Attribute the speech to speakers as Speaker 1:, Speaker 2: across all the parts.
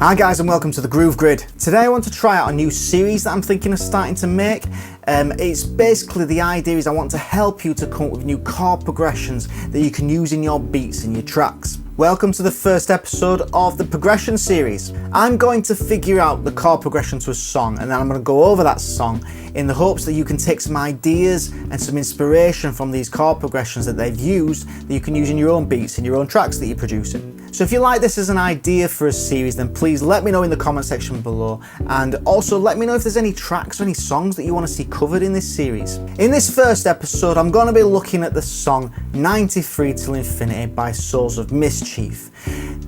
Speaker 1: Hi guys and welcome to the Groove Grid. Today I want to try out a new series that I'm thinking of starting to make. It's basically, the idea is I want to help you to come up with new chord progressions that you can use in your beats and your tracks. Welcome to the first episode of the progression series. I'm going to figure out the chord progression to a song, and then I'm going to go over that song in the hopes that you can take some ideas and some inspiration from these chord progressions that they've used that you can use in your own beats and your own tracks that you're producing. So if you like this as an idea for a series, then please let me know in the comment section below, and also let me know if there's any tracks or any songs that you want to see covered in this series. In this first episode, I'm going to be looking at the song 93 Till Infinity by Souls of Mischief.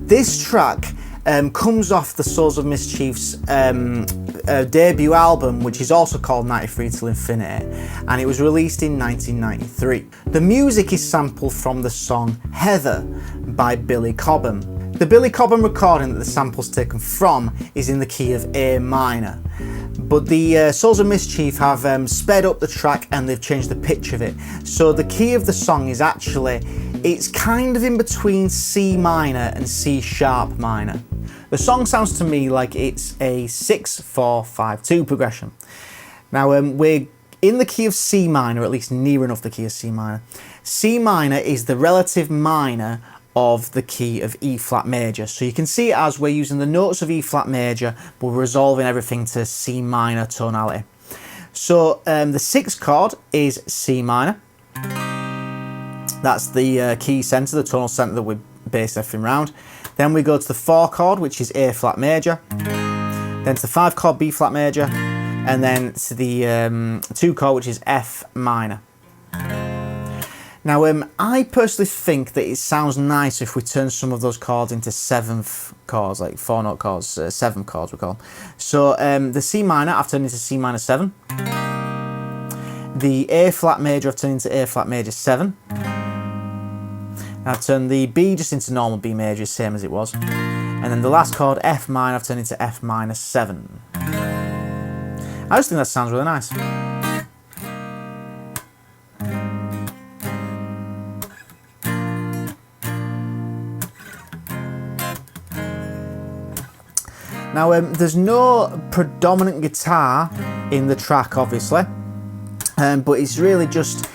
Speaker 1: This track comes off the Souls of Mischief's debut album, which is also called 93 Till Infinity, and it was released in 1993. The music is sampled from the song Heather by Billy Cobham. The Billy Cobham recording that the sample's taken from is in the key of A minor, but the Souls of Mischief have sped up the track and they've changed the pitch of it. So the key of the song is actually, it's kind of in between C minor and C sharp minor. The song sounds to me like it's a 6-4-5-2 progression. Now we're in the key of C minor, or at least near enough the key of C minor. C minor is the relative minor of the key of E flat major. So you can see it as we're using the notes of E flat major, but we're resolving everything to C minor tonality. So the sixth chord is C minor. That's the key center, the tonal center that we base everything around. Then we go to the 4 chord, which is A flat major. Then to the 5 chord, B flat major. And then to the 2 chord, which is F minor. Now, I personally think that it sounds nice if we turn some of those chords into 7th chords, like 4-note chords, 7th chords we call them. So the C minor, I've turned into C minor 7. The A flat major, I've turned into A flat major 7. I've turned the B just into normal B major, same as it was. And then the last chord, F minor, I've turned into F minor 7. I just think that sounds really nice. Now, there's no predominant guitar in the track, obviously, but it's really just,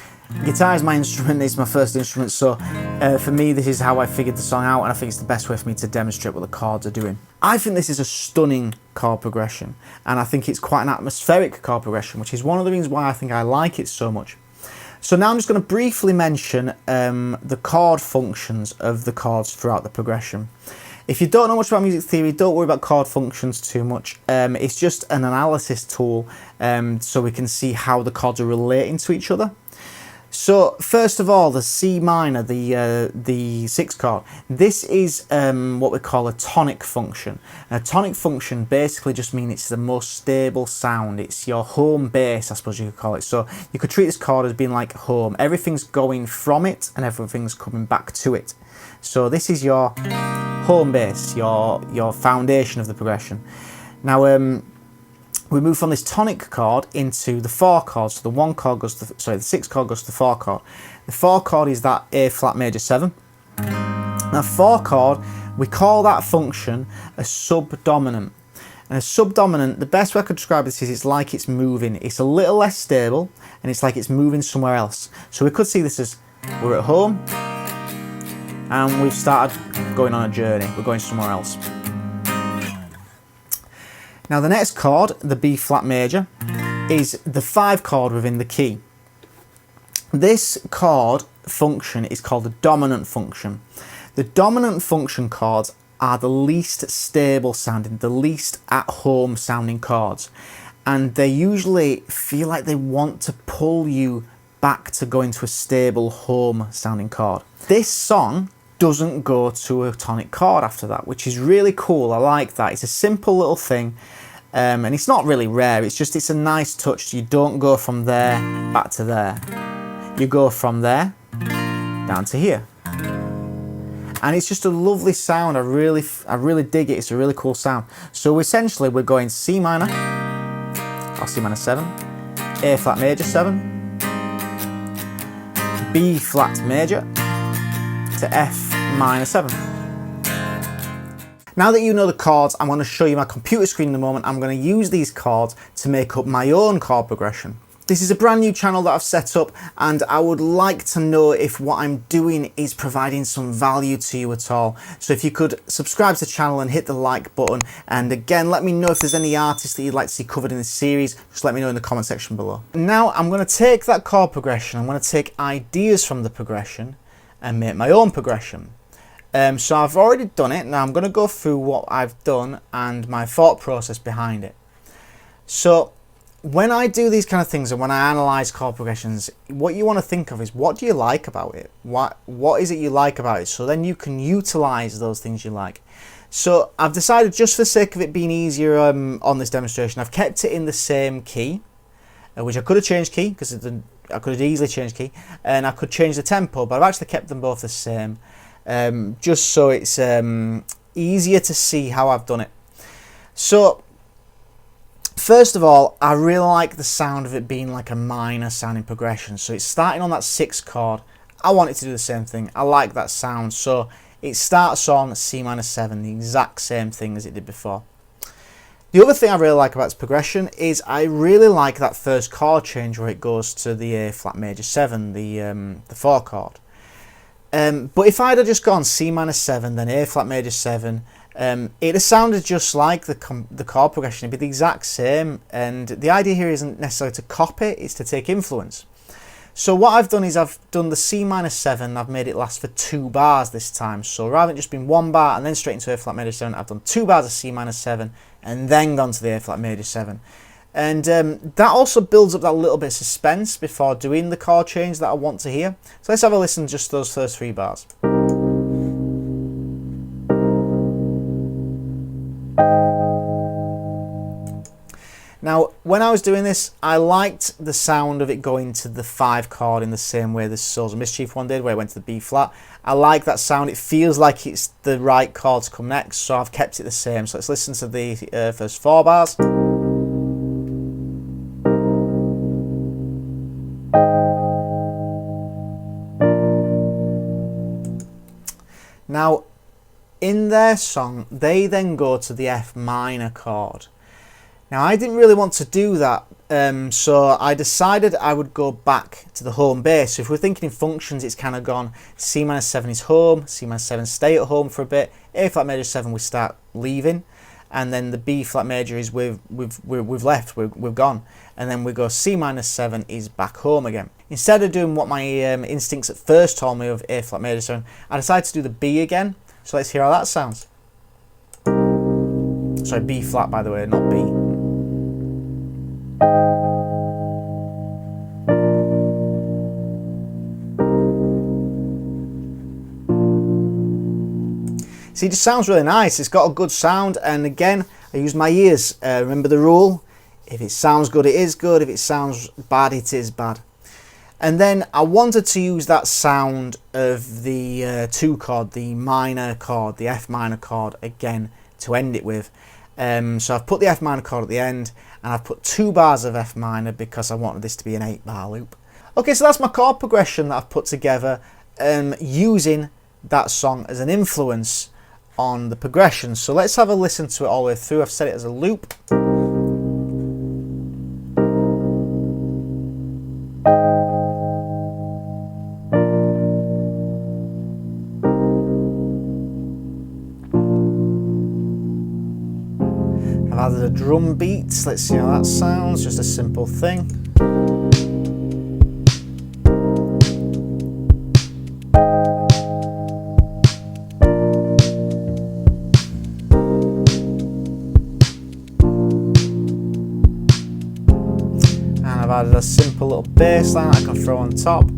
Speaker 1: guitar is my instrument, it's my first instrument, so for me this is how I figured the song out, and I think it's the best way for me to demonstrate what the chords are doing. I think this is a stunning chord progression, and I think it's quite an atmospheric chord progression, which is one of the reasons why I think I like it so much. So now I'm just going to briefly mention the chord functions of the chords throughout the progression. If you don't know much about music theory, don't worry about chord functions too much. It's just an analysis tool so we can see how the chords are relating to each other. So first of all, the C minor, the 6th chord, this is what we call a tonic function. And a tonic function basically just means it's the most stable sound. It's your home base, I suppose you could call it. So you could treat this chord as being like home. Everything's going from it and everything's coming back to it. So this is your home base, your foundation of the progression. Now we move from this tonic chord into the 4 chords. So the 1 chord goes to the 6th chord goes to the 4 chord. The 4 chord is that A flat major 7. Now 4 chord, we call that function a subdominant. And a subdominant, the best way I could describe this is it's like it's moving. It's a little less stable and it's like it's moving somewhere else. So we could see this as we're at home and we've started going on a journey. We're going somewhere else. Now the next chord, the B flat major, is the 5 chord within the key. This chord function is called the dominant function. The dominant function chords are the least stable sounding, the least at home sounding chords. And they usually feel like they want to pull you back to going to a stable home sounding chord. This song doesn't go to a tonic chord after that, which is really cool. I like that. It's a simple little thing, and it's not really rare. It's a nice touch. You don't go from there back to there. You go from there down to here, and it's just a lovely sound. I really dig it. It's a really cool sound. So essentially, we're going C minor, or C minor 7, A flat major 7, B flat major to F minor 7. Now that you know the chords, I'm going to show you my computer screen in a moment. I'm going to use these chords to make up my own chord progression. This is a brand new channel that I've set up, and I would like to know if what I'm doing is providing some value to you at all. So if you could subscribe to the channel and hit the like button, and again, let me know if there's any artists that you'd like to see covered in this series. Just let me know in the comment section below. Now I'm going to take that chord progression, I'm going to take ideas from the progression and make my own progression. So I've already done it. Now I'm going to go through what I've done and my thought process behind it. So when I do these kind of things and when I analyze chord progressions, what you want to think of is, what do you like about it? What is it you like about it? So then you can utilize those things you like. So I've decided, just for the sake of it being easier on this demonstration, I've kept it in the same key, which I could have changed key, because I could have easily changed key, and I could change the tempo, but I've actually kept them both the same, just so it's easier to see how I've done it. So first of all, I really like the sound of it being like a minor sounding progression. So it's starting on that 6th chord. I want it to do the same thing. I like that sound. So it starts on C minor 7, the exact same thing as it did before. The other thing I really like about its progression is I really like that first chord change where it goes to the A flat major 7, the 4 chord. But if I'd have just gone C minor 7, then A flat major 7, it has sounded just like the chord progression. It'd be the exact same, and the idea here isn't necessarily to copy, it's to take influence. So what I've done is I've done the C minor 7, I've made it last for 2 bars this time. So rather than just being 1 bar and then straight into A flat major 7, I've done 2 bars of C minor 7 and then gone to the A flat major 7. And that also builds up that little bit of suspense before doing the chord change that I want to hear. So let's have a listen to just those first 3 bars. Now, when I was doing this, I liked the sound of it going to the 5 chord in the same way the Souls of Mischief one did, where it went to the B flat. I like that sound. It feels like it's the right chord to come next, so I've kept it the same. So let's listen to the first 4 bars. Now, in their song, they then go to the F minor chord. Now, I didn't really want to do that, so I decided I would go back to the home base. So if we're thinking in functions, it's kind of gone C minor 7 is home, C minor 7 stay at home for a bit, A flat major 7 we start leaving, and then the B flat major is we've left, we've gone, and then we go C minor 7 is back home again. Instead of doing what my instincts at first told me of A flat major 7, I decided to do the B again. So let's hear how that sounds. Sorry, B flat, by the way, not B. See, it just sounds really nice. It's got a good sound, and again, I use my ears. Remember the rule: if it sounds good, it is good. If it sounds bad, it is bad. And then I wanted to use that sound of the 2 chord, the minor chord, the F minor chord again to end it with. So I've put the F minor chord at the end, and I've put 2 bars of F minor because I wanted this to be an 8-bar loop. Okay, so that's my chord progression that I've put together, using that song as an influence on the progression. So let's have a listen to it all the way through. I've set it as a loop. I've added a drum beat. Let's see how that sounds. Just a simple thing. And I've added a simple little bass line I can throw on top.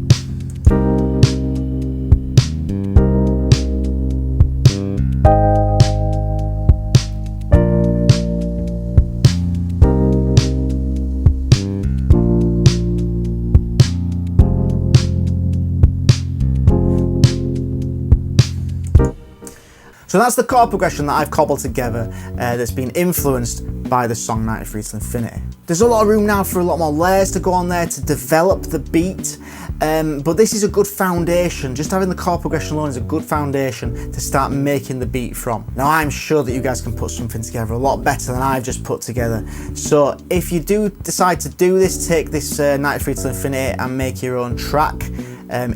Speaker 1: So that's the chord progression that I've cobbled together that's been influenced by the song 93 to Infinity. There's a lot of room now for a lot more layers to go on there to develop the beat. But this is a good foundation. Just having the chord progression alone is a good foundation to start making the beat from. Now I'm sure that you guys can put something together a lot better than I've just put together. So if you do decide to do this, take this 93 to Infinity and make your own track,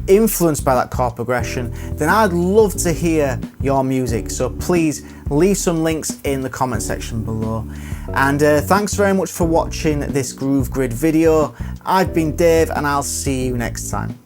Speaker 1: influenced by that chord progression, then I'd love to hear your music. So please leave some links in the comment section below. And thanks very much for watching this Groove Grid video. I've been Dave and I'll see you next time.